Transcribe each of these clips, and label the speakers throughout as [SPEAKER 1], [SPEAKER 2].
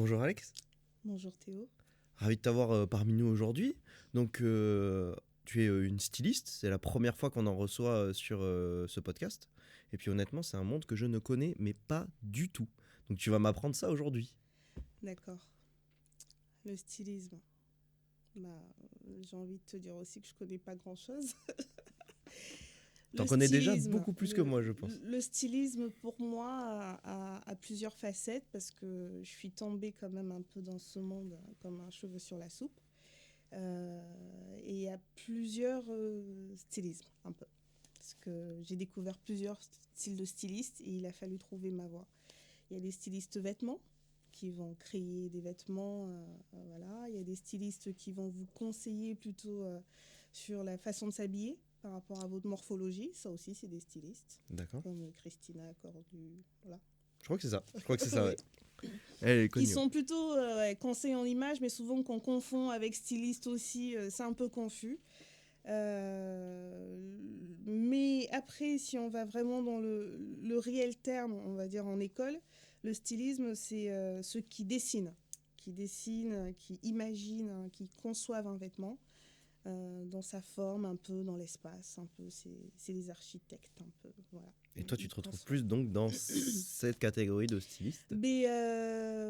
[SPEAKER 1] Bonjour Alex,
[SPEAKER 2] Bonjour Théo.
[SPEAKER 1] ravi de t'avoir parmi nous aujourd'hui. Donc tu es une styliste, c'est la première fois qu'on en reçoit sur ce podcast. Et puis honnêtement, c'est un monde que je ne connais mais pas du tout. Donc tu vas m'apprendre ça aujourd'hui.
[SPEAKER 2] D'accord. Le stylisme. Bah, j'ai envie de te dire aussi que je connais pas grand-chose.
[SPEAKER 1] T'en
[SPEAKER 2] Le
[SPEAKER 1] connais déjà
[SPEAKER 2] stylisme,
[SPEAKER 1] beaucoup plus que
[SPEAKER 2] le,
[SPEAKER 1] moi, je pense.
[SPEAKER 2] le stylisme pour moi a plusieurs facettes parce que je suis tombée quand même un peu dans ce monde comme un cheveu sur la soupe. Et il y a plusieurs stylismes un peu. Parce que j'ai découvert plusieurs styles de stylistes et il a fallu trouver ma voie. Il y a des stylistes vêtements qui vont créer des vêtements, voilà. Il y a des stylistes qui vont vous conseiller plutôt sur la façon de s'habiller par rapport à votre morphologie. Ça aussi, c'est des stylistes,
[SPEAKER 1] D'accord.
[SPEAKER 2] comme Christina Cordu, voilà.
[SPEAKER 1] Je crois que c'est ça. Je crois que c'est ça,
[SPEAKER 2] Oui.
[SPEAKER 1] ouais. Elle est
[SPEAKER 2] Qui
[SPEAKER 1] connue.
[SPEAKER 2] sont plutôt conseillers en image, mais souvent qu'on confond avec styliste aussi, c'est un peu confus. Mais après, si on va vraiment dans le réel terme, on va dire en école, le stylisme, c'est ceux qui dessinent, qui imaginent, hein, qui conçoivent un vêtement dans sa forme, un peu dans l'espace, un peu, c'est les architectes, un peu, voilà.
[SPEAKER 1] Et toi, tu
[SPEAKER 2] Ils
[SPEAKER 1] te retrouves
[SPEAKER 2] conçoivent.
[SPEAKER 1] plus donc dans cette catégorie de styliste.
[SPEAKER 2] Mais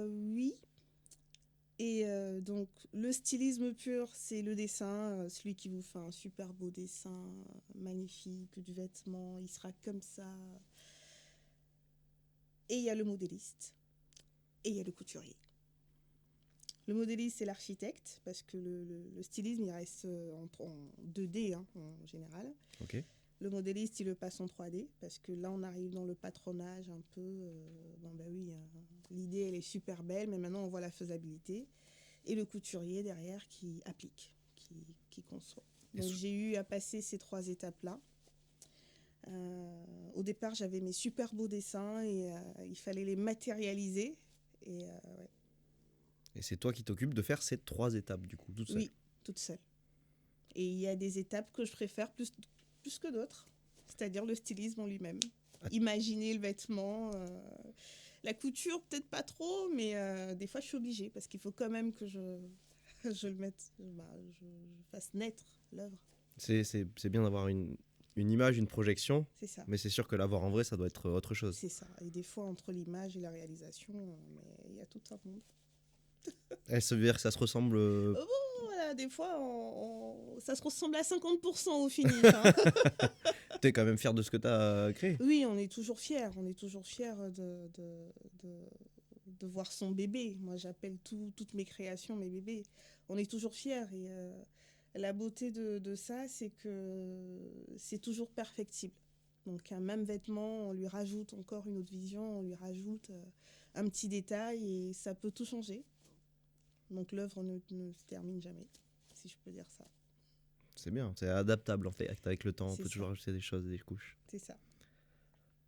[SPEAKER 2] oui. Et donc, le stylisme pur, c'est le dessin, celui qui vous fait un super beau dessin, magnifique, du vêtement, il sera comme ça. Et il y a le modéliste, et il y a le couturier. Le modéliste, c'est l'architecte, parce que le stylisme, il reste en 2D hein, en général.
[SPEAKER 1] Ok.
[SPEAKER 2] Le modéliste, il le passe en 3D, parce que là, on arrive dans le patronage un peu. Bon, bah oui, l'idée, elle est super belle, mais maintenant, on voit la faisabilité. Et le couturier derrière qui applique, qui conçoit. Donc j'ai eu à passer ces 3 étapes-là. Au départ, j'avais mes super beaux dessins et il fallait les matérialiser. Et ouais.
[SPEAKER 1] Et c'est toi qui t'occupes de faire ces 3 étapes, du coup, toute seule.
[SPEAKER 2] Oui, toute seule. Et il y a des étapes que je préfère plus que d'autres, c'est-à-dire le stylisme en lui-même. Imaginer le vêtement. La couture, peut-être pas trop, mais des fois, je suis obligée parce qu'il faut quand même que je le mette, je fasse naître l'œuvre.
[SPEAKER 1] C'est bien d'avoir une image, une projection,
[SPEAKER 2] C'est ça.
[SPEAKER 1] mais c'est sûr que l'avoir en vrai, ça doit être autre chose.
[SPEAKER 2] C'est ça. Et des fois, entre l'image et la réalisation, mais il y a tout un monde.
[SPEAKER 1] Ça veut dire que ça se ressemble.
[SPEAKER 2] Bon, voilà, des fois, ça se ressemble à 50% au finish. Hein.
[SPEAKER 1] T'es quand même fier de ce que t'as créé.
[SPEAKER 2] Oui, on est toujours fiers. On est toujours fiers de voir son bébé. Moi, j'appelle toutes mes créations mes bébés. On est toujours fiers. Et la beauté de ça, c'est que c'est toujours perfectible. Donc, un même vêtement, on lui rajoute encore une autre vision, on lui rajoute un petit détail et ça peut tout changer. Donc, l'œuvre ne se termine jamais, si je peux dire ça.
[SPEAKER 1] C'est bien, c'est adaptable en fait. Avec le temps, on
[SPEAKER 2] C'est
[SPEAKER 1] peut
[SPEAKER 2] ça.
[SPEAKER 1] toujours ajouter des choses, des couches.
[SPEAKER 2] C'est ça.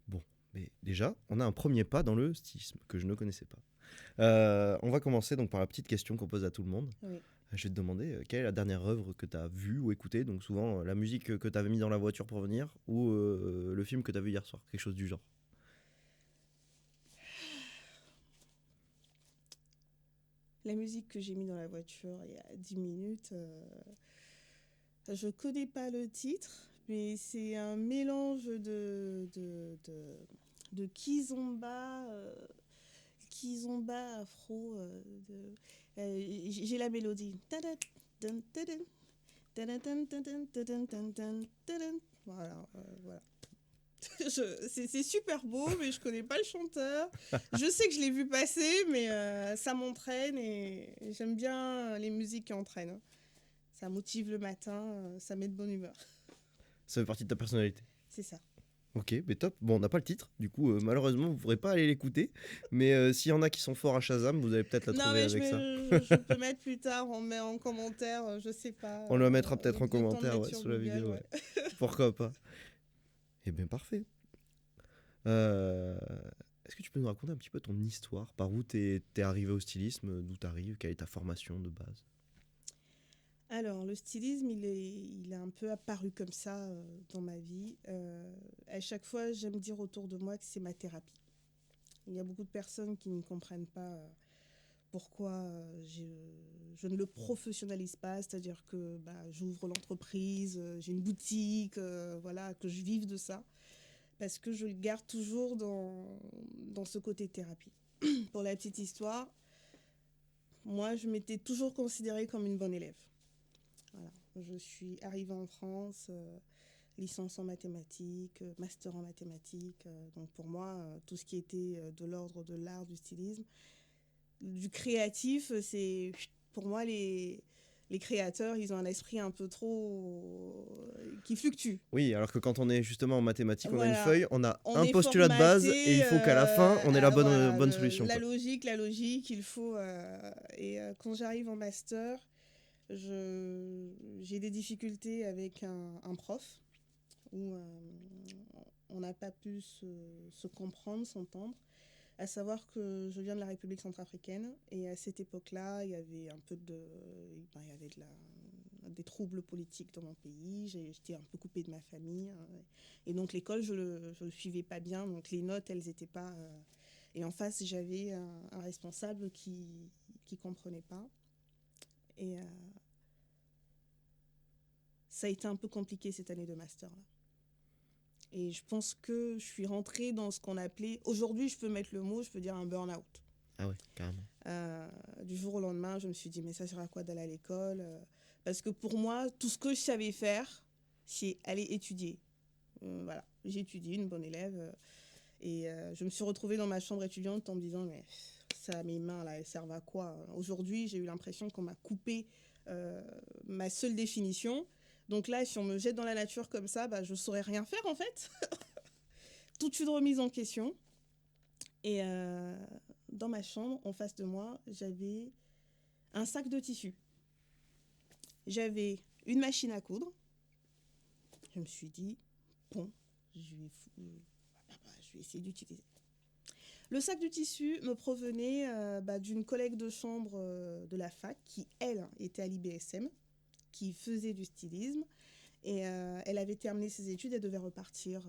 [SPEAKER 1] Bon, mais déjà, on a un premier pas dans le stylisme que je ne connaissais pas. On va commencer donc par la petite question qu'on pose à tout le monde.
[SPEAKER 2] Oui.
[SPEAKER 1] Je vais te demander quelle est la dernière œuvre que tu as vue ou écoutée. Donc souvent la musique que tu avais mis dans la voiture pour venir ou le film que tu as vu hier soir, quelque chose du genre.
[SPEAKER 2] La musique que j'ai mis dans la voiture il y a 10 minutes, je connais pas le titre, mais c'est un mélange de kizomba, kizomba afro. J'ai la mélodie. Voilà, voilà. C'est super beau, mais je connais pas le chanteur. Je sais que je l'ai vu passer, mais ça m'entraîne et j'aime bien les musiques qui entraînent. Ça motive le matin, ça met de bonne humeur.
[SPEAKER 1] Ça fait partie de ta personnalité.
[SPEAKER 2] C'est ça.
[SPEAKER 1] Ok, mais top. Bon, on n'a pas le titre, du coup, malheureusement, vous ne pourrez pas aller l'écouter. Mais s'il y en a qui sont forts à Shazam, vous allez peut-être la
[SPEAKER 2] Non,
[SPEAKER 1] trouver
[SPEAKER 2] mais
[SPEAKER 1] avec ça.
[SPEAKER 2] je peux mettre plus tard, on met en commentaire, je sais pas.
[SPEAKER 1] On le mettra peut-être en
[SPEAKER 2] Le temps de
[SPEAKER 1] commentaire
[SPEAKER 2] mettre sur
[SPEAKER 1] sous la
[SPEAKER 2] Google,
[SPEAKER 1] vidéo.
[SPEAKER 2] ouais.
[SPEAKER 1] Pourquoi pas. Eh bien, parfait. Euh, Est-ce que tu peux nous raconter un petit peu ton histoire? Par où t'es arrivé au stylisme? D'où t'arrives? Quelle est ta formation de base?
[SPEAKER 2] Alors, le stylisme, il est un peu apparu comme ça dans ma vie. À chaque fois, j'aime dire autour de moi que c'est ma thérapie. Il y a beaucoup de personnes qui ne comprennent pas pourquoi je ne le professionnalise pas, c'est-à-dire que j'ouvre l'entreprise, j'ai une boutique, voilà, que je vive de ça, parce que je le garde toujours dans ce côté thérapie. Pour la petite histoire, moi, je m'étais toujours considérée comme une bonne élève. Voilà. Je suis arrivée en France, licence en mathématiques, master en mathématiques. Donc pour moi, tout ce qui était de l'ordre de l'art, du stylisme, du créatif, c'est pour moi les créateurs, ils ont un esprit un peu trop qui fluctue.
[SPEAKER 1] Oui, alors que quand on est justement en mathématiques, on a une
[SPEAKER 2] Voilà.
[SPEAKER 1] feuille, on a
[SPEAKER 2] On
[SPEAKER 1] un
[SPEAKER 2] est
[SPEAKER 1] postulat de base et il faut qu'à la fin, on ait la bonne,
[SPEAKER 2] voilà,
[SPEAKER 1] bonne solution.
[SPEAKER 2] la
[SPEAKER 1] Quoi.
[SPEAKER 2] logique, il faut. Quand j'arrive en master, j'ai des difficultés avec un prof où on n'a pas pu se comprendre, s'entendre. À savoir que je viens de la République centrafricaine et à cette époque-là, il y avait un peu il y avait des troubles politiques dans mon pays. J'étais un peu coupée de ma famille et donc l'école, je le suivais pas bien. Donc les notes, elles étaient pas. Et en face, j'avais un responsable qui comprenait pas et ça a été un peu compliqué cette année de master là. Et je pense que je suis rentrée dans ce qu'on appelait... Aujourd'hui, je peux mettre le mot, je peux dire un burn-out.
[SPEAKER 1] Ah ouais, carrément.
[SPEAKER 2] Du jour au lendemain, je me suis dit, mais ça sert à quoi d'aller à l'école parce que pour moi, tout ce que je savais faire, c'est aller étudier. Voilà, j'ai étudié, une bonne élève. Et je me suis retrouvée dans ma chambre étudiante en me disant, mais ça, mes mains, là, elles servent à quoi? Aujourd'hui, j'ai eu l'impression qu'on m'a coupé ma seule définition. Donc là, si on me jette dans la nature comme ça, je ne saurais rien faire en fait. Toute une remise en question. Et dans ma chambre, en face de moi, j'avais un sac de tissu. J'avais une machine à coudre. Je me suis dit, bon, je vais essayer d'utiliser. Le sac de tissu me provenait d'une collègue de chambre de la fac qui, elle, était à l'IBSM, qui faisait du stylisme. Et elle avait terminé ses études, elle devait repartir.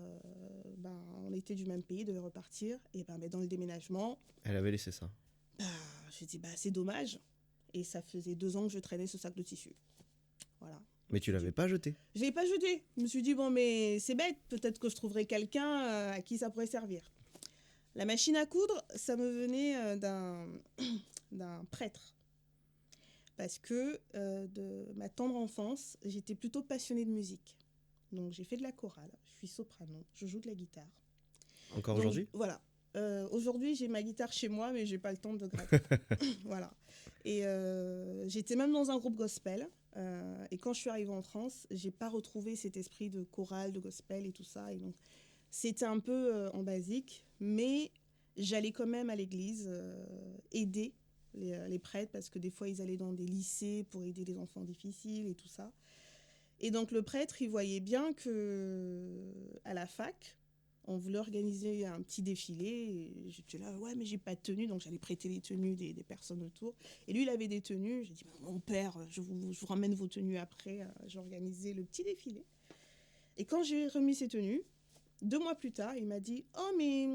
[SPEAKER 2] On était du même pays, elle devait repartir. Et mais dans le déménagement...
[SPEAKER 1] Elle avait laissé ça.
[SPEAKER 2] Je dis, c'est dommage. Et ça faisait 2 ans que je traînais ce sac de tissu. Voilà.
[SPEAKER 1] Mais tu l'avais pas jeté?
[SPEAKER 2] Je l'ai pas jeté. Je me suis dit, bon, mais c'est bête. Peut-être que je trouverai quelqu'un à qui ça pourrait servir. La machine à coudre, ça me venait d'un prêtre. Parce que de ma tendre enfance, j'étais plutôt passionnée de musique. Donc j'ai fait de la chorale, je suis soprano, je joue de la guitare.
[SPEAKER 1] Encore aujourd'hui?
[SPEAKER 2] Voilà. Aujourd'hui, j'ai ma guitare chez moi, mais j'ai pas le temps de gratter. Voilà. Et j'étais même dans un groupe gospel. Et quand je suis arrivée en France, j'ai pas retrouvé cet esprit de chorale, de gospel et tout ça. Et donc, c'était un peu en basique, mais j'allais quand même à l'église aider les prêtres, parce que des fois, ils allaient dans des lycées pour aider les enfants difficiles et tout ça. Et donc, le prêtre, il voyait bien qu'à la fac, on voulait organiser un petit défilé. Et j'étais là, ouais, mais j'ai pas de tenue. Donc, j'allais prêter les tenues des personnes autour. Et lui, il avait des tenues. J'ai dit, mon père, je vous ramène vos tenues après. J'ai organisé le petit défilé. Et quand j'ai remis ces tenues, 2 mois plus tard, il m'a dit, oh, mais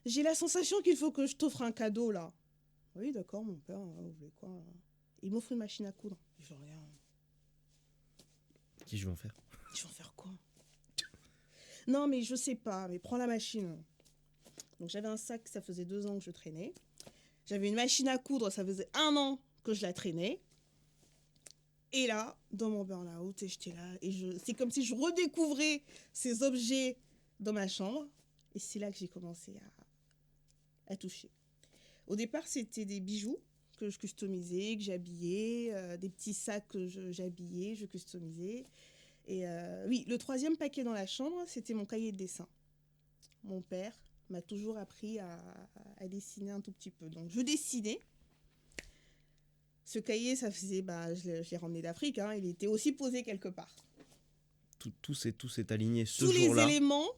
[SPEAKER 2] j'ai la sensation qu'il faut que je t'offre un cadeau, là. Oui, d'accord, mon père, vous voulez quoi? Il m'offre une machine à coudre. Je regarde.
[SPEAKER 1] Qui je vais en faire?
[SPEAKER 2] Je vais en faire quoi? Non, mais je sais pas, mais prends la machine. Donc j'avais un sac, ça faisait 2 ans que je traînais. J'avais une machine à coudre, ça faisait 1 an que je la traînais. Et là, dans mon burn-out, j'étais là, et c'est comme si je redécouvrais ces objets dans ma chambre. Et c'est là que j'ai commencé à toucher. Au départ, c'était des bijoux que je customisais, que j'habillais, des petits sacs que j'habillais, je customisais. Et oui, le 3e paquet dans la chambre, c'était mon cahier de dessin. Mon père m'a toujours appris à dessiner un tout petit peu. Donc, je dessinais. Ce cahier, ça faisait... je l'ai ramené d'Afrique, hein, il était aussi posé quelque part.
[SPEAKER 1] Tout s'est aligné ce
[SPEAKER 2] jour-là. Tous les éléments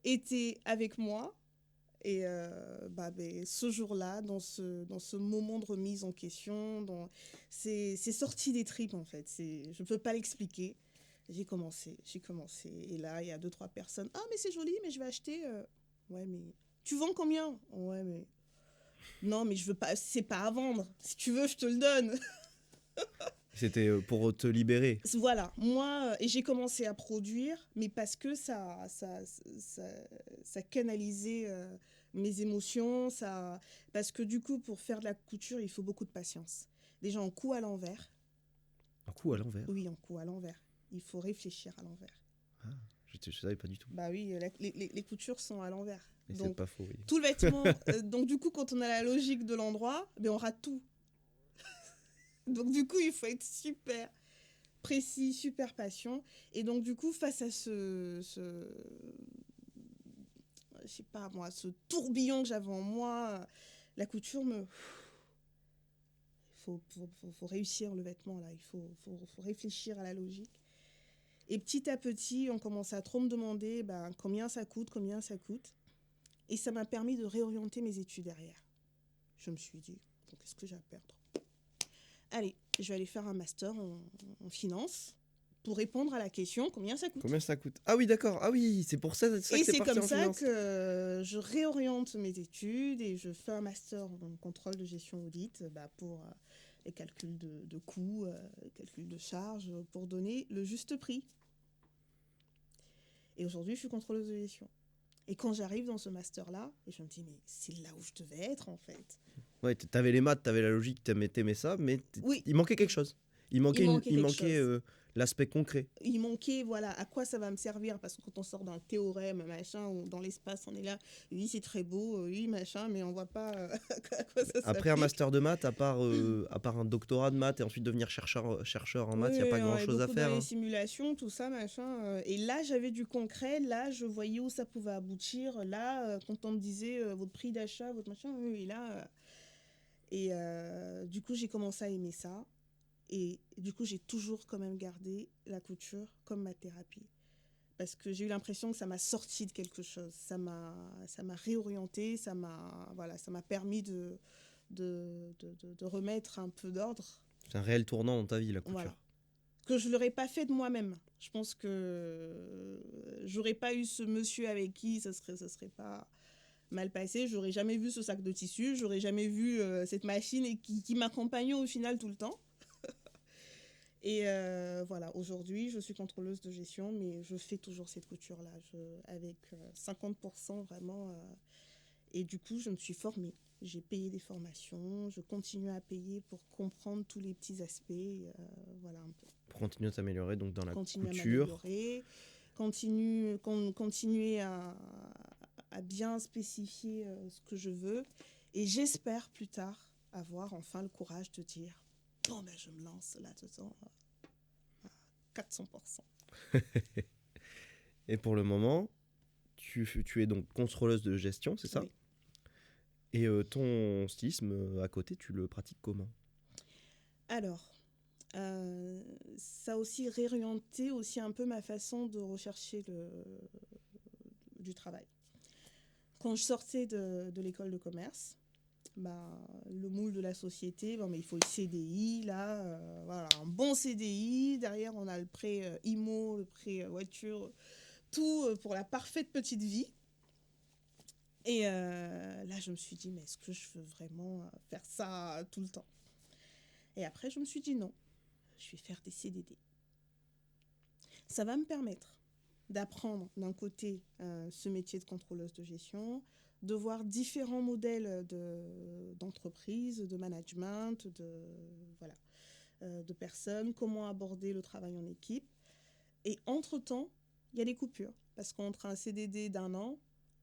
[SPEAKER 2] étaient avec moi. Et ce jour-là, dans ce moment de remise en question, c'est sorti des tripes, en fait. Je ne peux pas l'expliquer. J'ai commencé. Et là, il y a 2-3 personnes. Ah, mais c'est joli, mais je vais acheter. Ouais, mais tu vends combien? Ouais, mais Non, mais je veux pas, c'est pas à vendre. Si tu veux, je te le donne.
[SPEAKER 1] C'était pour te libérer.
[SPEAKER 2] Voilà, moi, et j'ai commencé à produire, mais parce que ça canalisait mes émotions, parce que du coup, pour faire de la couture, il faut beaucoup de patience. Déjà, on coud à l'envers.
[SPEAKER 1] Un coup à l'envers.
[SPEAKER 2] Oui, on coud à l'envers. Il faut réfléchir à l'envers.
[SPEAKER 1] Ah, je savais pas du tout.
[SPEAKER 2] Bah oui, les coutures sont à l'envers.
[SPEAKER 1] Mais c'est
[SPEAKER 2] Donc,
[SPEAKER 1] pas faux, oui.
[SPEAKER 2] tout le vêtement. Donc, du coup, quand on a la logique de l'endroit, ben, on rate tout. Donc, du coup, il faut être super précis, super patient. Et donc, du coup, face à je sais pas moi, ce tourbillon que j'avais en moi, la couture me. Faut réussir le vêtement, là. Il faut réfléchir à la logique. Et petit à petit, on commence à trop me demander combien ça coûte. Et ça m'a permis de réorienter mes études derrière. Je me suis dit, qu'est-ce que j'ai à perdre? Allez, je vais aller faire un master en finance pour répondre à la question combien ça coûte.
[SPEAKER 1] Combien ça coûte? Ah oui, d'accord. Ah oui, c'est pour ça, que
[SPEAKER 2] Et
[SPEAKER 1] c'est
[SPEAKER 2] c'est
[SPEAKER 1] parti
[SPEAKER 2] comme
[SPEAKER 1] en
[SPEAKER 2] ça
[SPEAKER 1] finance.
[SPEAKER 2] que je réoriente mes études et je fais un master en contrôle de gestion audit pour les calculs de coûts, calculs de charges, pour donner le juste prix. Et aujourd'hui, je suis contrôleuse de gestion. Et quand j'arrive dans ce master-là, je me dis, mais c'est là où je devais être, en fait.
[SPEAKER 1] Ouais, t'avais les maths, t'avais la logique, t'aimais ça, mais
[SPEAKER 2] Oui.
[SPEAKER 1] il manquait quelque chose. Il manquait
[SPEAKER 2] chose.
[SPEAKER 1] L'aspect concret.
[SPEAKER 2] Il manquait, voilà, à quoi ça va me servir, parce que quand on sort d'un théorème, machin, ou dans l'espace, on est là, oui, c'est très beau, oui, machin, mais on voit pas à quoi ça
[SPEAKER 1] Après un
[SPEAKER 2] s'applique.
[SPEAKER 1] master de maths, à part un doctorat de maths et ensuite devenir chercheur en maths, il n'y a pas grand-chose à faire.
[SPEAKER 2] Dans les simulations, tout ça, machin. Et là, j'avais du concret, là, je voyais où ça pouvait aboutir. Là, quand on me disait votre prix d'achat, votre machin, oui, là. Du coup, j'ai commencé à aimer ça. Et du coup, j'ai toujours quand même gardé la couture comme ma thérapie. Parce que j'ai eu l'impression que ça m'a sorti de quelque chose. Ça m'a réorienté, ça m'a permis de remettre un peu d'ordre.
[SPEAKER 1] C'est un réel tournant dans ta vie, la couture.
[SPEAKER 2] Voilà. Que je ne l'aurais pas fait de moi-même. Je pense que j'aurais pas eu ce monsieur avec qui ça serait pas mal passé. J'aurais jamais vu ce sac de tissu, j'aurais jamais vu cette machine et qui m'accompagnait au final tout le temps. Et voilà, aujourd'hui, je suis contrôleuse de gestion, mais je fais toujours cette couture-là, avec 50% vraiment. Et du coup, je me suis formée. J'ai payé des formations, je continue à payer pour comprendre tous les petits aspects. Voilà un peu.
[SPEAKER 1] Pour continuer à s'améliorer donc dans la
[SPEAKER 2] Continuer
[SPEAKER 1] couture.
[SPEAKER 2] Continuer à bien spécifier ce que je veux. Et j'espère plus tard avoir enfin le courage de dire bon, ben, je me lance là-dedans à 400%.
[SPEAKER 1] Et pour le moment, tu es donc contrôleuse de gestion, c'est ça?
[SPEAKER 2] Oui.
[SPEAKER 1] Et ton stylisme à côté, tu le pratiques comment?
[SPEAKER 2] Alors, ça a aussi réorienté aussi un peu ma façon de rechercher du travail. Quand je sortais de l'école de commerce, le moule de la société, mais il faut le CDI, là, voilà, un bon CDI. Derrière, on a le prêt IMO, le prêt voiture, tout pour la parfaite petite vie. Et là, je me suis dit, mais est-ce que je veux vraiment faire ça tout le temps? Et après, je me suis dit, non, je vais faire des CDD. Ça va me permettre d'apprendre d'un côté ce métier de contrôleuse de gestion, de voir différents modèles d'entreprise, de management, de personnes, comment aborder le travail en équipe. Et entre-temps, il y a des coupures. Parce qu'entre un CDD d'1 an,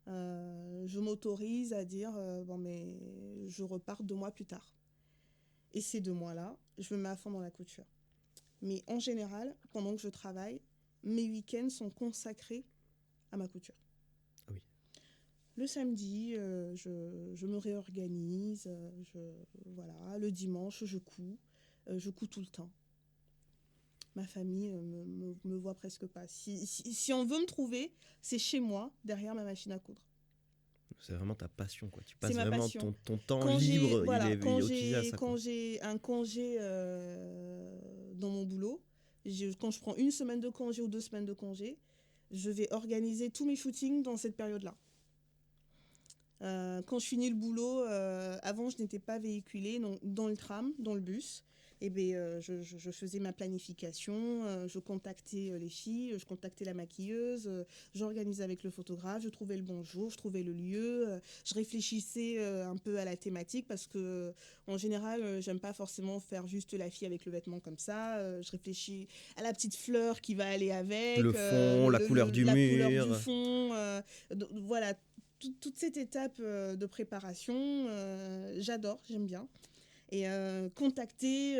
[SPEAKER 2] je m'autorise à dire mais je repars 2 mois plus tard. Et ces 2 mois-là, je me mets à fond dans la couture. Mais en général, pendant que je travaille, mes week-ends sont consacrés à ma couture.
[SPEAKER 1] Ah oui.
[SPEAKER 2] Le samedi, je me réorganise. Voilà. Le dimanche, je couds. Je couds tout le temps. Ma famille me voit presque pas. Si on veut me trouver, c'est chez moi, derrière ma machine à coudre.
[SPEAKER 1] C'est vraiment ta passion, quoi. Tu passes
[SPEAKER 2] c'est ma
[SPEAKER 1] vraiment
[SPEAKER 2] passion.
[SPEAKER 1] ton temps
[SPEAKER 2] Quand
[SPEAKER 1] libre,
[SPEAKER 2] voilà,
[SPEAKER 1] il est utilisé à ça.
[SPEAKER 2] Quand j'ai un congé dans mon boulot, quand je prends 1 semaine de congé ou 2 semaines de congé, je vais organiser tous mes shootings dans cette période-là. Quand je finis le boulot, avant je n'étais pas véhiculée, donc dans le tram, dans le bus. Et ben, je faisais ma planification, je contactais les filles, je contactais la maquilleuse, j'organisais avec le photographe, je trouvais le bon jour, je trouvais le lieu, je réfléchissais un peu à la thématique parce que en général, j'aime pas forcément faire juste la fille avec le vêtement comme ça. Je réfléchis à la petite fleur qui va aller avec,
[SPEAKER 1] Le fond, la couleur du
[SPEAKER 2] la couleur du
[SPEAKER 1] mur.
[SPEAKER 2] fond, voilà. Toute cette étape de préparation, j'adore, j'aime bien. Et contacter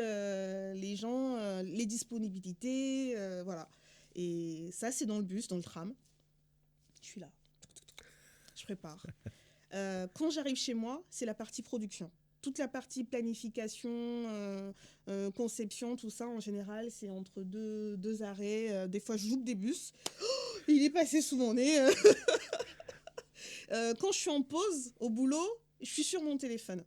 [SPEAKER 2] les gens, les disponibilités, voilà. Et ça, c'est dans le bus, dans le tram. Je suis là, je prépare. Quand j'arrive chez moi, c'est la partie production. Toute la partie planification, conception, tout ça, en général, c'est entre deux arrêts. Des fois, je loupe des bus. Oh, il est passé sous mon nez. Quand je suis en pause au boulot, je suis sur mon téléphone.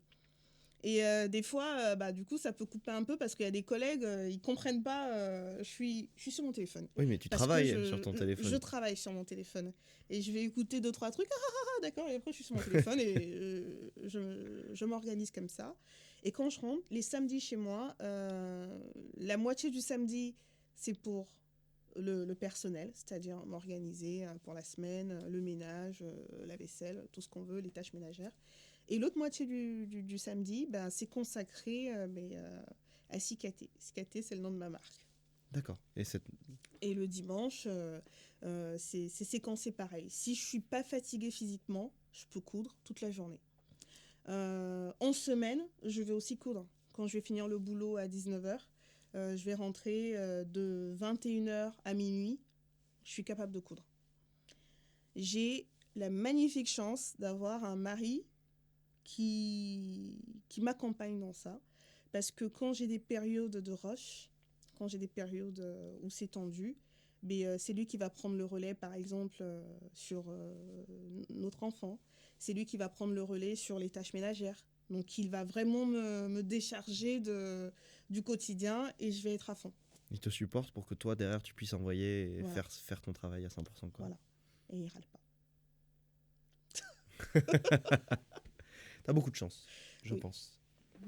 [SPEAKER 2] Et des fois, du coup, ça peut couper un peu parce qu'il y a des collègues, ils comprennent pas. Je suis sur mon téléphone.
[SPEAKER 1] Oui, mais tu
[SPEAKER 2] Parce que
[SPEAKER 1] travailles sur ton téléphone.
[SPEAKER 2] Je travaille sur mon téléphone. Et je vais écouter 2-3 trucs. D'accord. Et après, je suis sur mon téléphone et je m'organise comme ça. Et quand je rentre, les samedis chez moi, la moitié du samedi, c'est pour le personnel, c'est-à-dire m'organiser pour la semaine, le ménage, la vaisselle, tout ce qu'on veut, les tâches ménagères. Et l'autre moitié du samedi, c'est consacré à Cicaté. Cicaté, c'est le nom de ma marque.
[SPEAKER 1] D'accord.
[SPEAKER 2] Et le dimanche, c'est séquencé pareil. Si je ne suis pas fatiguée physiquement, je peux coudre toute la journée. En semaine, je vais aussi coudre. Quand je vais finir le boulot à 19h, je vais rentrer de 21h à minuit. Je suis capable de coudre. J'ai la magnifique chance d'avoir un mari qui m'accompagne dans ça. Parce que quand j'ai des périodes de rush, quand j'ai des périodes où c'est tendu, c'est lui qui va prendre le relais, par exemple, sur notre enfant. C'est lui qui va prendre le relais sur les tâches ménagères. Donc, il va vraiment me décharger du quotidien et je vais être à fond.
[SPEAKER 1] Il te supporte pour que toi, derrière, tu puisses envoyer et
[SPEAKER 2] voilà.
[SPEAKER 1] faire ton travail à 100%. Quoi.
[SPEAKER 2] Voilà. Et il râle pas.
[SPEAKER 1] T'as beaucoup de chance, je pense.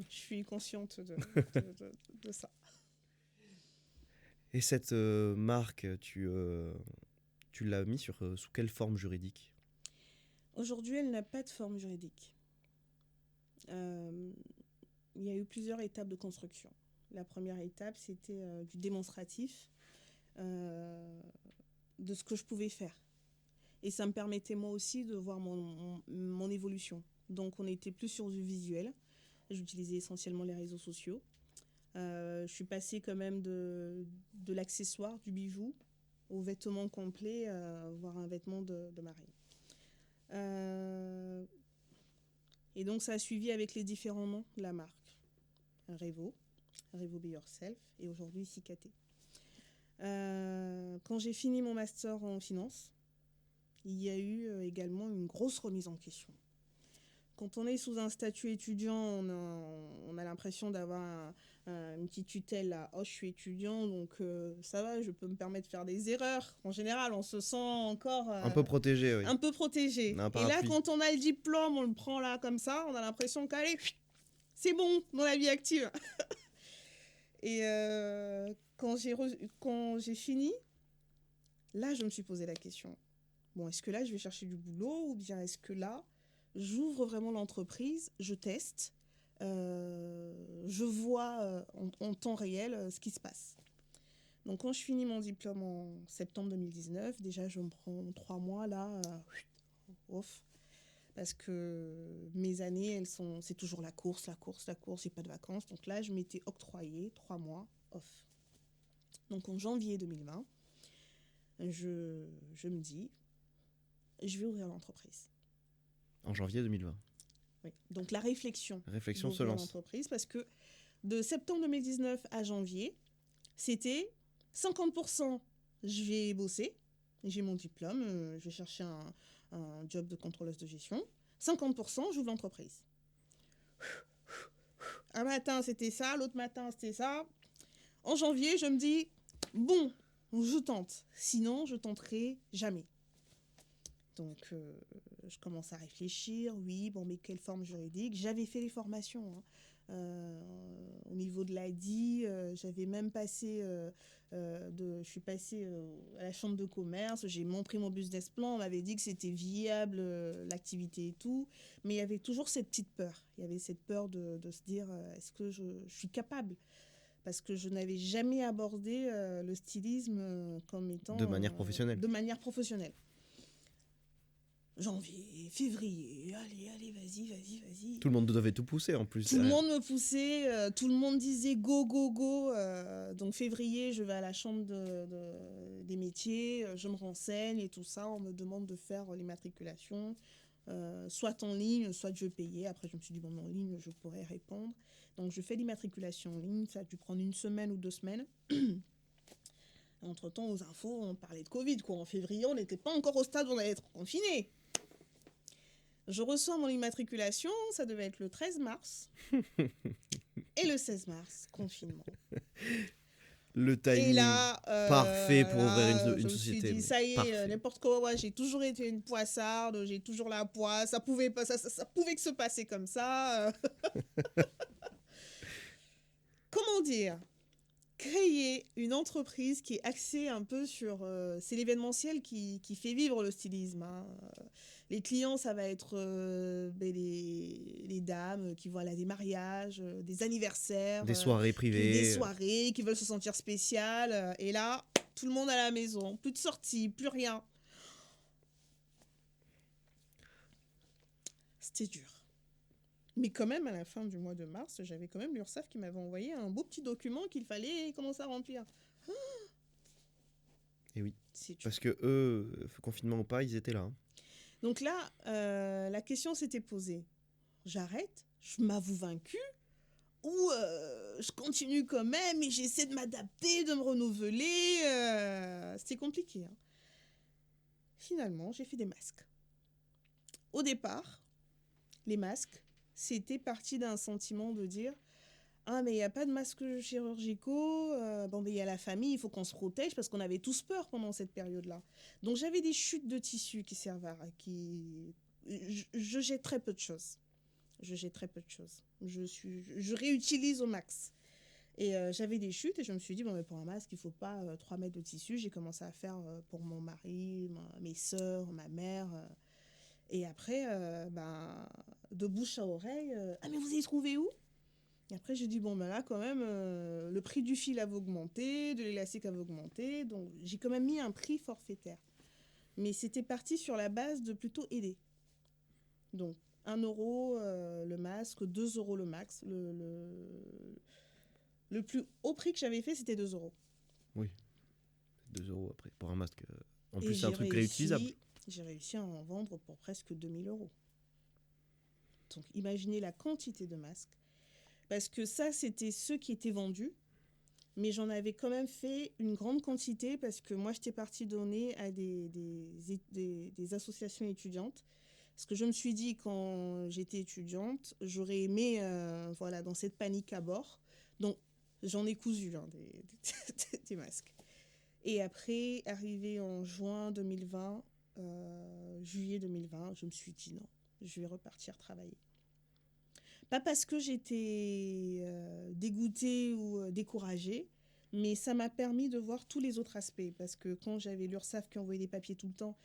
[SPEAKER 2] Je suis consciente de ça.
[SPEAKER 1] Et cette marque, tu l'as mis sous quelle forme juridique ?
[SPEAKER 2] Aujourd'hui, elle n'a pas de forme juridique. Il y a eu plusieurs étapes de construction. La première étape, c'était du démonstratif de ce que je pouvais faire. Et ça me permettait moi aussi de voir mon évolution. Donc on était plus sur du visuel. J'utilisais essentiellement les réseaux sociaux. Je suis passée quand même de l'accessoire, du bijou, au vêtement complet, voire un vêtement de mariée. Et donc ça a suivi avec les différents noms de la marque. Revo Be Yourself et aujourd'hui Cicaté. Quand j'ai fini mon master en finance, il y a eu également une grosse remise en question. Quand on est sous un statut étudiant, on a l'impression d'avoir une petite tutelle là. Oh, je suis étudiant, donc ça va, je peux me permettre de faire des erreurs. En général, on se sent encore...
[SPEAKER 1] un peu protégé, oui.
[SPEAKER 2] Un peu protégé. Et là, quand on a le diplôme, on le prend là comme ça, on a l'impression qu'allez, c'est bon dans la vie active. Et quand j'ai fini, là, je me suis posé la question. Bon, est-ce que là, je vais chercher du boulot ou bien est-ce que là, j'ouvre vraiment l'entreprise, je teste, je vois en temps réel ce qui se passe. Donc, quand je finis mon diplôme en septembre 2019, déjà, je me prends 3 mois là, off. Parce que mes années, c'est toujours la course, j'ai pas de vacances. Donc là, je m'étais octroyé 3 mois off. Donc en janvier 2020, je me dis, je vais ouvrir l'entreprise.
[SPEAKER 1] En janvier 2020.
[SPEAKER 2] Oui. Donc la réflexion
[SPEAKER 1] se lance.
[SPEAKER 2] L'entreprise, parce que de septembre 2019 à janvier, c'était 50% je vais bosser, j'ai mon diplôme, je vais chercher un job de contrôleuse de gestion. 50% j'ouvre l'entreprise. Un matin c'était ça, l'autre matin c'était ça. En janvier je me dis, bon, je tente, sinon je tenterai jamais. Donc, je commence à réfléchir. Oui, bon, mais quelle forme juridique? J'avais fait les formations, hein. Au niveau de l'ADI, j'avais même passé, je suis passée à la chambre de commerce, j'ai montré mon business plan, on m'avait dit que c'était viable, l'activité et tout, mais il y avait toujours cette petite peur. Il y avait cette peur de se dire, est-ce que je suis capable? Parce que je n'avais jamais abordé le stylisme comme étant...
[SPEAKER 1] De manière professionnelle.
[SPEAKER 2] De manière professionnelle. Janvier, février, allez, vas-y.
[SPEAKER 1] Tout le monde devait tout pousser en plus.
[SPEAKER 2] Tout le monde me poussait, tout le monde disait go. Donc février, je vais à la chambre des métiers, je me renseigne et tout ça. On me demande de faire l'immatriculation, soit en ligne, soit je payais. Après, je me suis dit, bon, en ligne, je pourrais répondre. Donc je fais l'immatriculation en ligne, ça a dû prendre 1 semaine ou 2 semaines. Entre-temps, aux infos, on parlait de Covid, quoi. En février, on n'était pas encore au stade où on allait être confiné. Je reçois mon immatriculation, ça devait être le 13 mars. Et le 16 mars, confinement.
[SPEAKER 1] Le timing
[SPEAKER 2] et là,
[SPEAKER 1] parfait pour ouvrir une
[SPEAKER 2] je
[SPEAKER 1] société.
[SPEAKER 2] Me suis dit, ça y est, n'importe quoi, ouais, j'ai toujours été une poissarde, j'ai toujours la poisse, ça pouvait que se passer comme ça. Comment dire? Créer une entreprise qui est axée un peu sur... c'est l'événementiel qui fait vivre le stylisme, hein. Les clients, ça va être les dames qui vont aller à des mariages, des anniversaires.
[SPEAKER 1] Des soirées privées.
[SPEAKER 2] Des soirées, qui veulent se sentir spéciales. Et là, tout le monde à la maison. Plus de sorties, plus rien. C'était dur. Mais quand même, à la fin du mois de mars, j'avais quand même l'URSSAF qui m'avait envoyé un beau petit document qu'il fallait commencer à remplir.
[SPEAKER 1] Et oui. Parce que eux, confinement ou pas, ils étaient là. Hein.
[SPEAKER 2] Donc là, la question s'était posée. J'arrête? Je m'avoue vaincue? Ou je continue quand même et j'essaie de m'adapter, de me renouveler? C'était compliqué. Hein. Finalement, j'ai fait des masques. Au départ, les masques, c'était parti d'un sentiment de dire « Ah, mais il n'y a pas de masques chirurgicaux, bon, mais il y a la famille, il faut qu'on se protège » parce qu'on avait tous peur pendant cette période-là. Donc, j'avais des chutes de tissus qui servent à... Je jette très peu de choses. Je réutilise au max. Et j'avais des chutes et je me suis dit, bon, mais pour un masque, il ne faut pas 3 mètres de tissu. J'ai commencé à faire pour mon mari, mes sœurs, ma mère... Et après, de bouche à oreille, ah mais vous avez trouvé où? Et après, j'ai dit, bon, ben là, quand même, le prix du fil avait augmenté, de l'élastique avait augmenté, donc j'ai quand même mis un prix forfaitaire. Mais c'était parti sur la base de plutôt aider. Donc, 1 euro le masque, 2 euros le max. Le plus haut prix que j'avais fait, c'était 2 euros.
[SPEAKER 1] Oui, 2 euros après, pour un masque. En plus, c'est un truc réutilisable.
[SPEAKER 2] J'ai réussi à en vendre pour presque 2000 euros. Donc, imaginez la quantité de masques. Parce que ça, c'était ceux qui étaient vendus. Mais j'en avais quand même fait une grande quantité parce que moi, j'étais partie donner à des associations étudiantes. Parce que je me suis dit, quand j'étais étudiante, j'aurais aimé, dans cette panique à bord. Donc, j'en ai cousu des masques. Et après, arrivé en juin 2020... juillet 2020, je me suis dit non, je vais repartir travailler. Pas parce que j'étais dégoûtée ou découragée, mais ça m'a permis de voir tous les autres aspects. Parce que quand j'avais l'URSSAF qui envoyait des papiers tout le temps,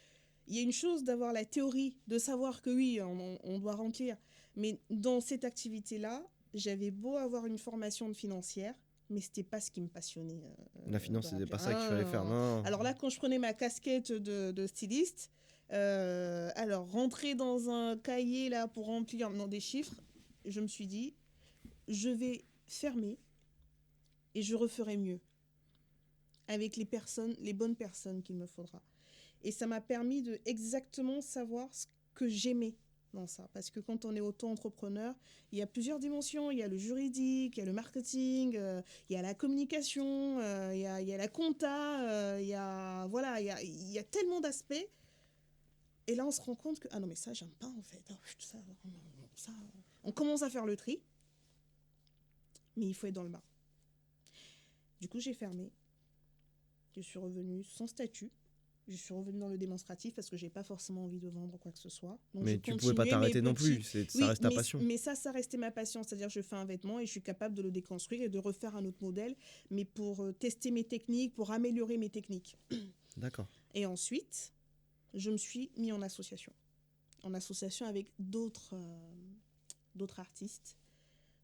[SPEAKER 2] il y a une chose d'avoir la théorie, de savoir que oui, on doit remplir. Mais dans cette activité-là, j'avais beau avoir une formation de financière, mais c'était pas ce qui me passionnait.
[SPEAKER 1] La finance, c'était pas ça qu'il fallait faire, non.
[SPEAKER 2] Alors là, quand je prenais ma casquette de styliste, alors rentrer dans un cahier là pour remplir des chiffres, je me suis dit, je vais fermer et je referai mieux avec les bonnes personnes qu'il me faudra. Et ça m'a permis de exactement savoir ce que j'aimais dans ça. Parce que quand on est auto-entrepreneur, il y a plusieurs dimensions. Il y a le juridique, il y a le marketing, il y a la communication, il y a la compta, il y a tellement d'aspects. Et là, on se rend compte que, ah non, mais ça, j'aime pas en fait. Ça, on commence à faire le tri, mais il faut être dans le bain. Du coup, j'ai fermé. Je suis revenue sans statut. Je suis revenue dans le démonstratif parce que j'ai pas forcément envie de vendre quoi que ce soit. Donc
[SPEAKER 1] Mais
[SPEAKER 2] je
[SPEAKER 1] tu pouvais pas
[SPEAKER 2] continuais
[SPEAKER 1] t'arrêter
[SPEAKER 2] mes
[SPEAKER 1] non
[SPEAKER 2] petits-
[SPEAKER 1] plus, ça
[SPEAKER 2] Oui,
[SPEAKER 1] reste ta passion.
[SPEAKER 2] mais ça restait ma passion. C'est-à-dire, je fais un vêtement et je suis capable de le déconstruire et de refaire un autre modèle, mais pour tester mes techniques, pour améliorer mes techniques.
[SPEAKER 1] D'accord.
[SPEAKER 2] Et ensuite, je me suis mis en association avec d'autres artistes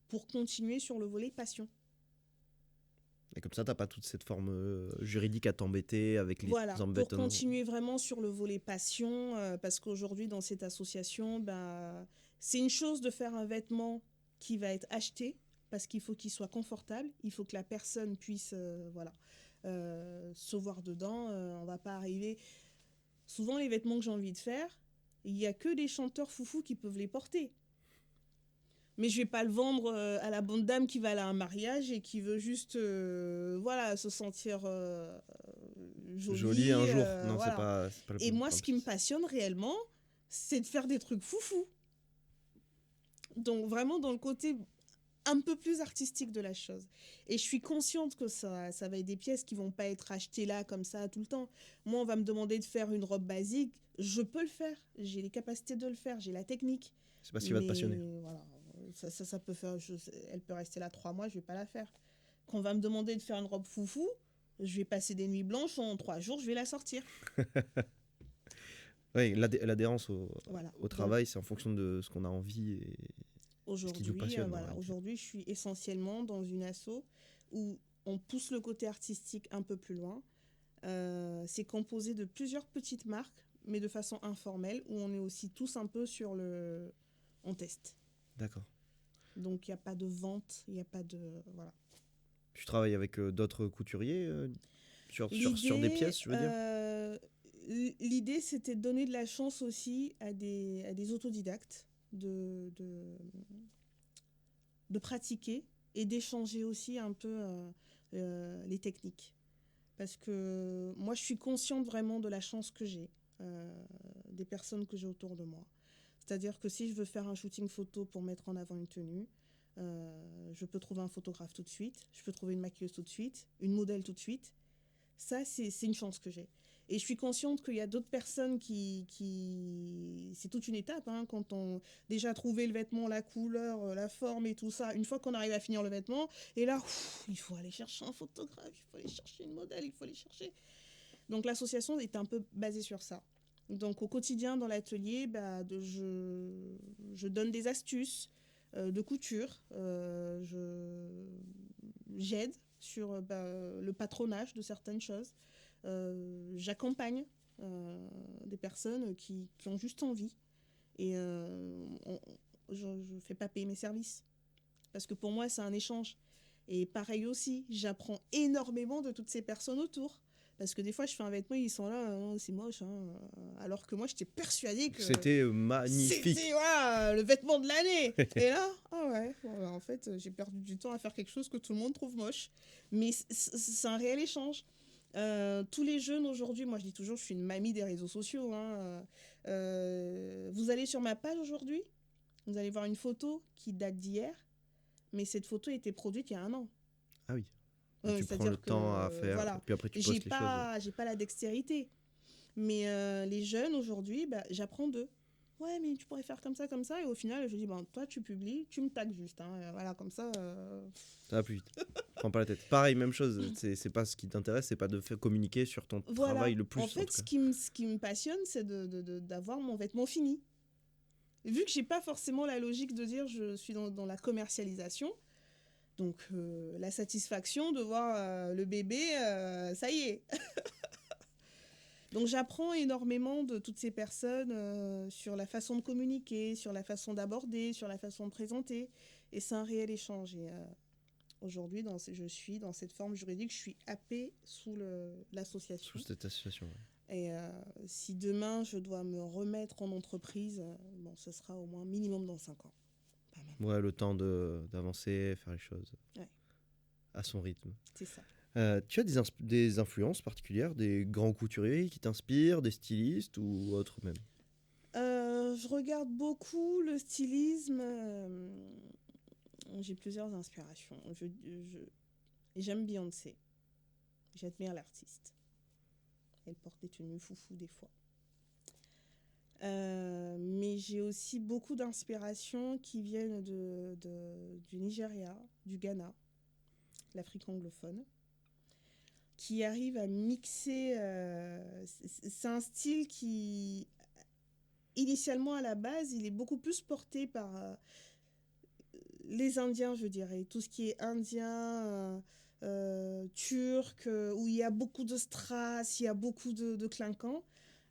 [SPEAKER 2] pour continuer sur le volet passion.
[SPEAKER 1] Et comme ça, t'as pas toute cette forme juridique à t'embêter avec les
[SPEAKER 2] Voilà, pour
[SPEAKER 1] embêtements.
[SPEAKER 2] continuer vraiment sur le volet passion, parce qu'aujourd'hui, dans cette association, bah, c'est une chose de faire un vêtement qui va être acheté, parce qu'il faut qu'il soit confortable, il faut que la personne puisse se voir dedans. On va pas arriver... Souvent, les vêtements que j'ai envie de faire, il n'y a que des chanteurs foufous qui peuvent les porter. Mais je vais pas le vendre à la bonne dame qui va aller à un mariage et qui veut juste se sentir
[SPEAKER 1] Joli un
[SPEAKER 2] jolie.
[SPEAKER 1] jour. Non,
[SPEAKER 2] Voilà.
[SPEAKER 1] c'est pas le
[SPEAKER 2] Et moi, ce qui me
[SPEAKER 1] principe.
[SPEAKER 2] passionne réellement, c'est de faire des trucs foufous. Donc vraiment dans le côté un peu plus artistique de la chose. Et je suis consciente que ça va être des pièces qui vont pas être achetées là comme ça tout le temps. Moi, on va me demander de faire une robe basique. Je peux le faire. J'ai les capacités de le faire. J'ai la technique.
[SPEAKER 1] C'est pas ce qui va te passionner.
[SPEAKER 2] Voilà, ça peut faire... elle peut rester là 3 mois, je vais pas la faire. Quand on va me demander de faire une robe foufou, je vais passer des nuits blanches, en 3 jours, je vais la sortir.
[SPEAKER 1] Oui, l'adhérence
[SPEAKER 2] Voilà.
[SPEAKER 1] au travail, c'est en fonction de ce qu'on a envie et ce qui nous passionne.
[SPEAKER 2] Aujourd'hui, je suis essentiellement dans une asso où on pousse le côté artistique un peu plus loin. C'est composé de plusieurs petites marques, mais de façon informelle, où on est aussi tous un peu sur le... On teste.
[SPEAKER 1] D'accord.
[SPEAKER 2] Donc, il n'y a pas de vente, il n'y a pas de... Voilà.
[SPEAKER 1] Tu travailles avec d'autres couturiers sur des pièces, je veux dire.
[SPEAKER 2] L'idée, c'était de donner de la chance aussi à des autodidactes de pratiquer et d'échanger aussi un peu les techniques. Parce que moi, je suis consciente vraiment de la chance que j'ai, des personnes que j'ai autour de moi. C'est-à-dire que si je veux faire un shooting photo pour mettre en avant une tenue, je peux trouver un photographe tout de suite, je peux trouver une maquilleuse tout de suite, une modèle tout de suite. Ça, c'est une chance que j'ai. Et je suis consciente qu'il y a d'autres personnes qui... C'est toute une étape, hein, quand on déjà trouvé le vêtement, la couleur, la forme et tout ça. Une fois qu'on arrive à finir le vêtement, et là, il faut aller chercher un photographe, il faut aller chercher une modèle, il faut aller chercher... Donc l'association est un peu basée sur ça. Donc au quotidien, dans l'atelier, je donne des astuces de couture, j'aide sur le patronage de certaines choses. J'accompagne des personnes qui ont juste envie et je ne fais pas payer mes services parce que pour moi c'est un échange. Et pareil aussi, j'apprends énormément de toutes ces personnes autour. Parce que des fois, je fais un vêtement, ils sont là, oh, c'est moche. Hein. Alors que moi, j'étais persuadée que...
[SPEAKER 1] C'était magnifique.
[SPEAKER 2] C'était le vêtement de l'année. Et là, en fait, j'ai perdu du temps à faire quelque chose que tout le monde trouve moche. Mais c'est un réel échange. Tous les jeunes aujourd'hui, moi je dis toujours, je suis une mamie des réseaux sociaux. Hein. Vous allez sur ma page aujourd'hui, vous allez voir une photo qui date d'hier, mais cette photo a été produite il y a 1 an.
[SPEAKER 1] Ah oui. Tu prends le temps à faire,
[SPEAKER 2] voilà.
[SPEAKER 1] puis après tu postes les choses.
[SPEAKER 2] J'ai pas la dextérité. Mais les jeunes aujourd'hui, j'apprends d'eux. Ouais, mais tu pourrais faire comme ça. Et au final, je dis, toi, tu publies, tu me tagues juste. Hein. Voilà, comme ça...
[SPEAKER 1] Ça va plus vite. Prends pas la tête. Pareil, même chose. C'est pas ce qui t'intéresse, c'est pas de faire communiquer sur ton travail le plus.
[SPEAKER 2] En fait, ce qui me passionne, c'est d'avoir mon vêtement fini. Vu que j'ai pas forcément la logique de dire je suis dans la commercialisation, donc la satisfaction de voir le bébé, ça y est. Donc j'apprends énormément de toutes ces personnes sur la façon de communiquer, sur la façon d'aborder, sur la façon de présenter. Et c'est un réel échange. Et aujourd'hui, je suis dans cette forme juridique, je suis happée sous l'association.
[SPEAKER 1] Sous cette association, ouais.
[SPEAKER 2] Et si demain je dois me remettre en entreprise, ce sera au moins minimum dans 5 ans.
[SPEAKER 1] Ouais, le temps d'avancer, faire les choses à son rythme.
[SPEAKER 2] C'est ça.
[SPEAKER 1] Tu as des influences particulières, des grands couturiers qui t'inspirent, des stylistes ou autres même?
[SPEAKER 2] Je regarde beaucoup le stylisme. J'ai plusieurs inspirations. J'aime Beyoncé. J'admire l'artiste. Elles portent des tenues foufou des fois. Mais j'ai aussi beaucoup d'inspirations qui viennent du Nigeria, du Ghana, l'Afrique anglophone, qui arrive à mixer. C'est un style qui, initialement à la base, il est beaucoup plus porté par les Indiens, je dirais. Tout ce qui est indien, turc, où il y a beaucoup de strass, il y a beaucoup de clinquants.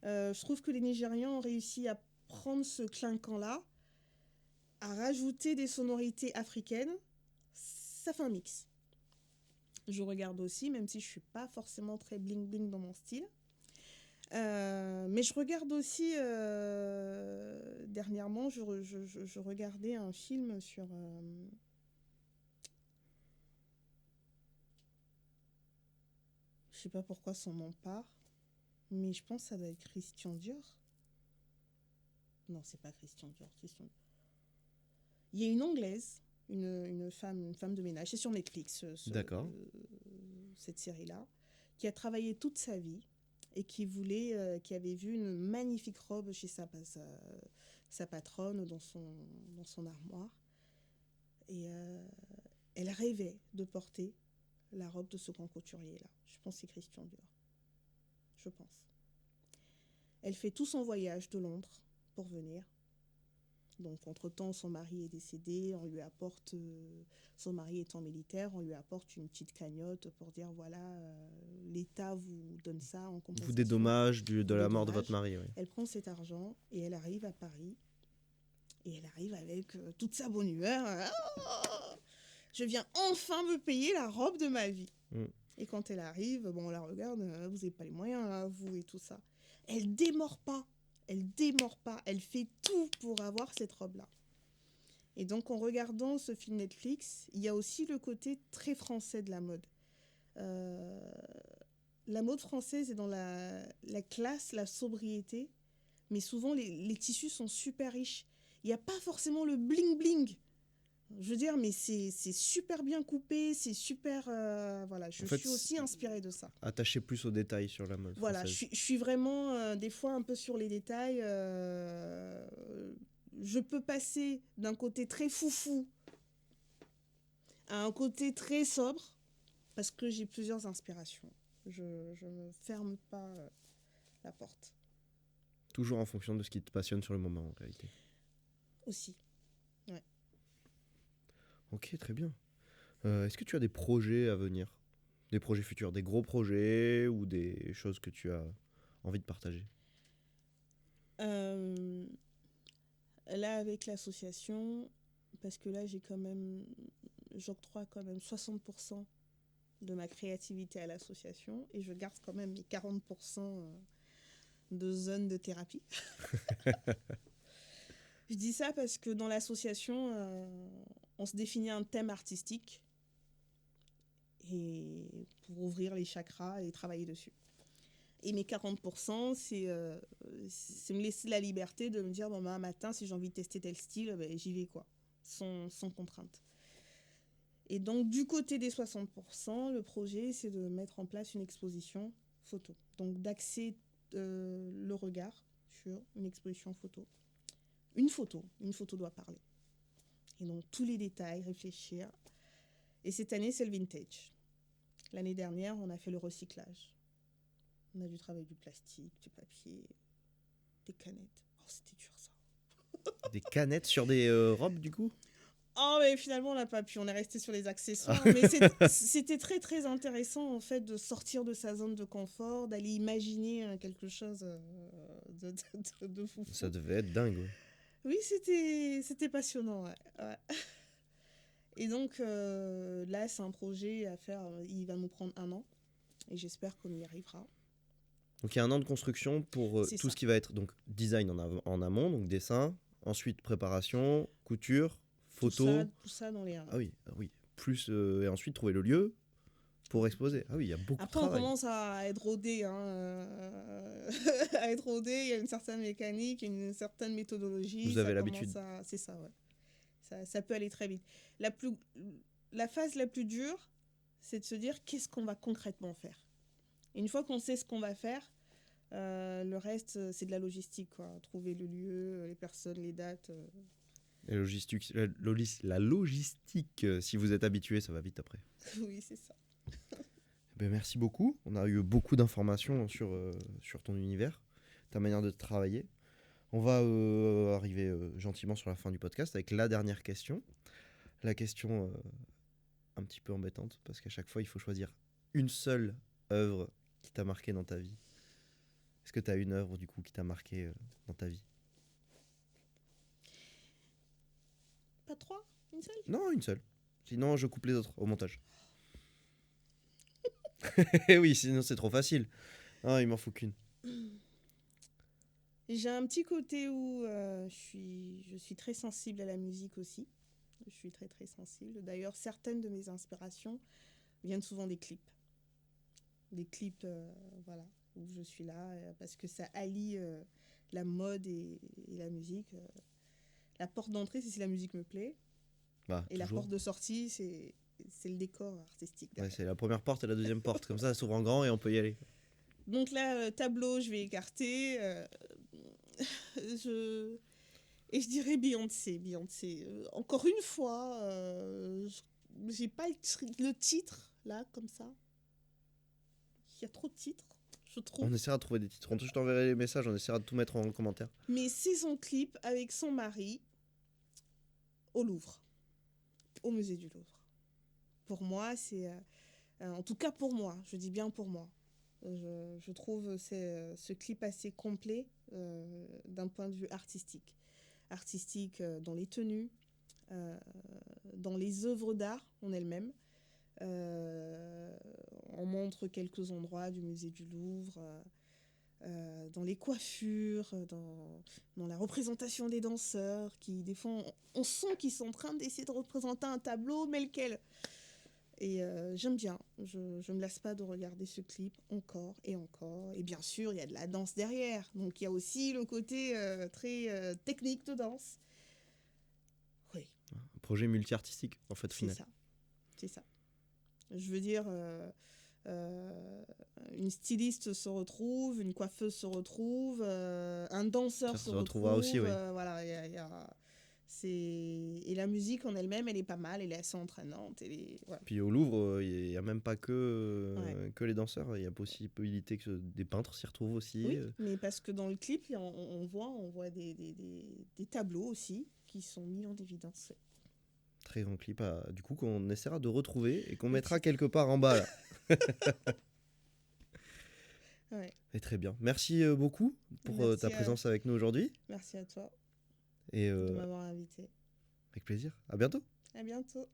[SPEAKER 2] Je trouve que les Nigérians ont réussi à prendre ce clinquant-là, à rajouter des sonorités africaines. Ça fait un mix. Je regarde aussi, même si je ne suis pas forcément très bling-bling dans mon style. Mais je regarde aussi, dernièrement, je regardais un film sur... je ne sais pas pourquoi son nom part, mais je pense que ça doit être Christian Dior. Non, c'est pas Christian Dior. Il y a une Anglaise, une femme de ménage, c'est sur Netflix,
[SPEAKER 1] D'accord.
[SPEAKER 2] cette série-là, qui a travaillé toute sa vie et qui avait vu une magnifique robe chez sa patronne dans son armoire. Et elle rêvait de porter la robe de ce grand couturier-là. Je pense que c'est Christian Dior. Je pense. Elle fait tout son voyage de Londres pour venir. Donc, entre-temps, son mari est décédé. On lui apporte, son mari étant militaire, on lui apporte une petite cagnotte pour dire, voilà, l'État vous donne ça en compensation.
[SPEAKER 1] Vous dédommage de la mort de votre mari. Oui.
[SPEAKER 2] Elle prend cet argent et elle arrive à Paris. Et elle arrive avec toute sa bonne humeur. Je viens enfin me payer la robe de ma vie. Et quand elle arrive, bon, on la regarde, vous n'avez pas les moyens, hein, vous et tout ça. Elle démord pas. Elle fait tout pour avoir cette robe-là. Et donc, en regardant ce film Netflix, il y a aussi le côté très français de la mode. La mode française est dans la classe, la sobriété, mais souvent, les tissus sont super riches. Il n'y a pas forcément le bling-bling. Je veux dire, mais c'est super bien coupé, c'est super... voilà, je suis aussi inspirée de ça.
[SPEAKER 1] Attaché plus aux détails sur la mode
[SPEAKER 2] voilà,
[SPEAKER 1] française.
[SPEAKER 2] Je suis vraiment, des fois, un peu sur les détails. Je peux passer d'un côté très foufou à un côté très sobre, parce que j'ai plusieurs inspirations. Je ne ferme pas la porte.
[SPEAKER 1] Toujours en fonction de ce qui te passionne sur le moment, en réalité.
[SPEAKER 2] Aussi, ouais.
[SPEAKER 1] Ok, très bien. Est-ce que tu as des projets à venir? Des projets futurs, des gros projets ou des choses que tu as envie de partager?
[SPEAKER 2] Là, avec l'association, parce que là, j'octroie quand même 60% de ma créativité à l'association et je garde quand même mes 40% de zone de thérapie. Je dis ça parce que dans l'association, on se définit un thème artistique et pour ouvrir les chakras et travailler dessus. Et mes 40%, c'est me laisser la liberté de me dire, bon, un matin, si j'ai envie de tester tel style, ben, j'y vais, quoi, sans contrainte. Et donc, du côté des 60%, le projet, c'est de mettre en place une exposition photo. Donc, d'axer le regard sur une exposition photo. Une photo doit parler. Et donc, tous les détails, réfléchir. Et cette année, c'est le vintage. L'année dernière, on a fait le recyclage. On a dû travailler du plastique, du papier, des canettes. Oh, c'était dur, ça.
[SPEAKER 1] Des canettes sur des robes, du coup?
[SPEAKER 2] Oh, mais finalement, on n'a pas pu. On est resté sur les accessoires. Mais c'était très, très intéressant, en fait, de sortir de sa zone de confort, d'aller imaginer quelque chose de fou.
[SPEAKER 1] Ça devait être dingue. Ouais.
[SPEAKER 2] Oui, c'était passionnant. Ouais. Et donc, là, c'est un projet à faire. Il va nous prendre 1 an. Et j'espère qu'on y arrivera.
[SPEAKER 1] Donc, il y a 1 an de construction pour tout ce qui va être donc, design en amont, donc dessin, ensuite préparation, couture, photo.
[SPEAKER 2] Tout ça dans les 1 an.
[SPEAKER 1] Ah oui. Plus, et ensuite trouver le lieu pour exposer. Ah oui, il y a beaucoup de travail.
[SPEAKER 2] Après, on commence à être rodé. À être rodé, il y a une certaine mécanique, une certaine méthodologie.
[SPEAKER 1] Vous avez l'habitude.
[SPEAKER 2] C'est ça, ouais. Ça peut aller très vite. La phase la plus dure, c'est de se dire qu'est-ce qu'on va concrètement faire. Et une fois qu'on sait ce qu'on va faire, Le reste, c'est de la logistique, quoi. Trouver le lieu, les personnes, les dates.
[SPEAKER 1] La logistique, si vous êtes habitué, ça va vite après.
[SPEAKER 2] Oui, c'est ça.
[SPEAKER 1] Ben, merci beaucoup. On a eu beaucoup d'informations sur ton univers, ta manière de travailler. On va arriver gentiment sur la fin du podcast avec la dernière question. La question un petit peu embêtante, parce qu'à chaque fois, il faut choisir une seule œuvre qui t'a marqué dans ta vie. Est-ce que tu as une œuvre, du coup, qui t'a marqué dans ta vie?
[SPEAKER 2] Pas 3? Une seule?
[SPEAKER 1] Non, une seule. Sinon, je coupe les autres au montage. Eh oui, sinon c'est trop facile. Non, il m'en faut qu'une.
[SPEAKER 2] J'ai un petit côté où je suis très sensible à la musique aussi. Je suis très très sensible. D'ailleurs, certaines de mes inspirations viennent souvent des clips. Des clips, voilà, où je suis là, parce que ça allie la mode et la musique. La porte d'entrée, c'est si la musique me plaît.
[SPEAKER 1] Bah,
[SPEAKER 2] Et la
[SPEAKER 1] toujours.
[SPEAKER 2] porte de sortie, c'est le décor artistique.
[SPEAKER 1] Ouais,
[SPEAKER 2] derrière.
[SPEAKER 1] c'est la première porte et la deuxième porte. Comme ça s'ouvre en grand et on peut y aller.
[SPEAKER 2] Donc là, tableau, je vais écarter. je... Et je dirais Beyoncé. Beyoncé. Encore une fois, j'ai pas le titre, là, comme ça. Il y a trop de titres, je trouve.
[SPEAKER 1] On essaiera de trouver des titres. Je t'enverrai les messages, on essaiera de tout mettre en commentaire.
[SPEAKER 2] Mais c'est son clip avec son mari au Louvre, au musée du Louvre. Pour moi, c'est... en tout cas pour moi, je dis bien pour moi. Je trouve ce clip assez complet d'un point de vue artistique. Artistique dans les tenues, dans les œuvres d'art en elles-mêmes. On montre quelques endroits du musée du Louvre, dans les coiffures, dans la représentation des danseurs, qui des fois on sent qu'ils sont en train d'essayer de représenter un tableau, mais lequel? Et j'aime bien, je ne me lasse pas de regarder ce clip encore et encore. Et bien sûr, il y a de la danse derrière, donc il y a aussi le côté très technique de danse. Oui.
[SPEAKER 1] Un projet multi-artistique, en fait, final.
[SPEAKER 2] C'est ça. Je veux dire, une styliste se retrouve, une coiffeuse se retrouve, un danseur se retrouvera
[SPEAKER 1] aussi, oui.
[SPEAKER 2] Voilà, et la musique en elle-même, elle est pas mal, elle est assez entraînante. Voilà.
[SPEAKER 1] Puis au Louvre, il n'y a même pas que les danseurs, il y a possibilité que des peintres s'y retrouvent aussi.
[SPEAKER 2] Oui, mais parce que dans le clip, on voit des tableaux aussi qui sont mis en évidence.
[SPEAKER 1] Très grand clip, du coup, qu'on essaiera de retrouver et qu'on mettra quelque part en bas, là.
[SPEAKER 2] Ouais.
[SPEAKER 1] Et très bien. Merci beaucoup pour ta présence avec nous aujourd'hui.
[SPEAKER 2] Merci à toi
[SPEAKER 1] et
[SPEAKER 2] de m'avoir invité.
[SPEAKER 1] Avec plaisir. À bientôt.
[SPEAKER 2] À bientôt.